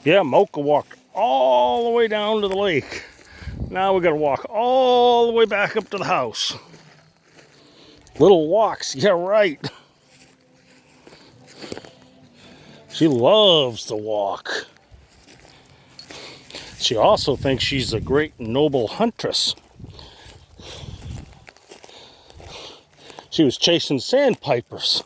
Yeah, Mocca walked all the way down to the lake. Now we gotta walk all the way back up to the house. Little walks, yeah, right. She loves to walk. She also thinks she's a great noble huntress. She was chasing sandpipers.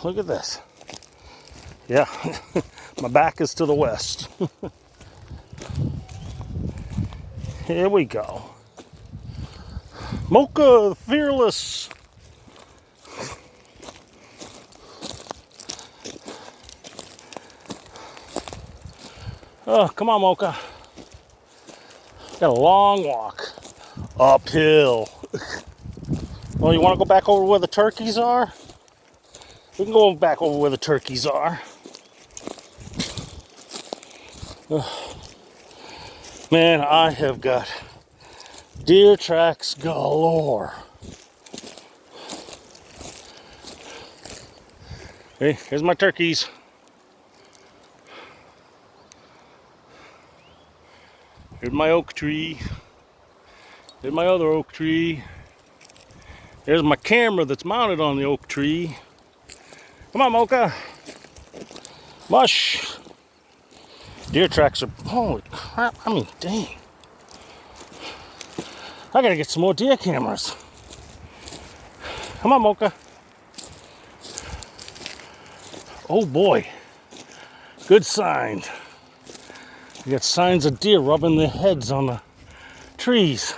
Look at this. Yeah, my back is to the west. Here we go. Mocca, fearless. Oh, come on, Mocca. Got a long walk. Uphill. Well, you want to go back over where the turkeys are? We can go back over where the turkeys are. Man, I have got deer tracks galore. Hey, here's my turkeys. Here's my oak tree. Here's my other oak tree. There's my camera that's mounted on the oak tree. Come on, Mocca. Mush. Deer tracks are, holy crap, I mean, dang. I gotta get some more deer cameras. Come on, Mocca. Oh boy, good sign. You got signs of deer rubbing their heads on the trees.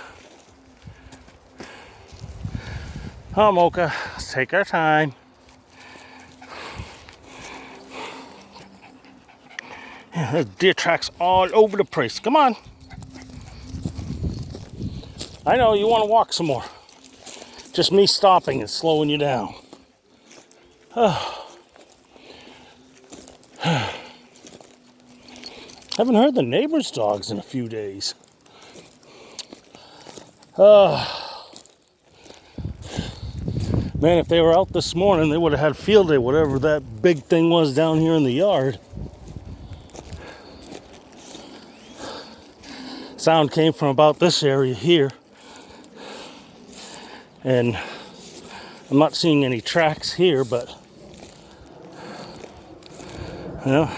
Oh, Mocca, let's take our time. Yeah, there's deer tracks all over the place. Come on. I know you want to walk some more. Just me stopping and slowing you down. Haven't heard the neighbor's dogs in a few days. Man, if they were out this morning, they would have had field day, whatever that big thing was down here in the yard. Sound came from about this area here. And I'm not seeing any tracks here, but you know,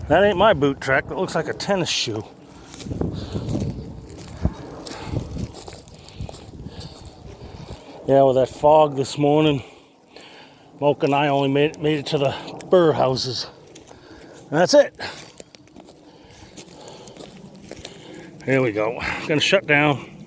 that ain't my boot track. That looks like a tennis shoe. Yeah, with that fog this morning, Mocca and I only made it to the burr houses. And that's it. Here we go. Gonna shut down.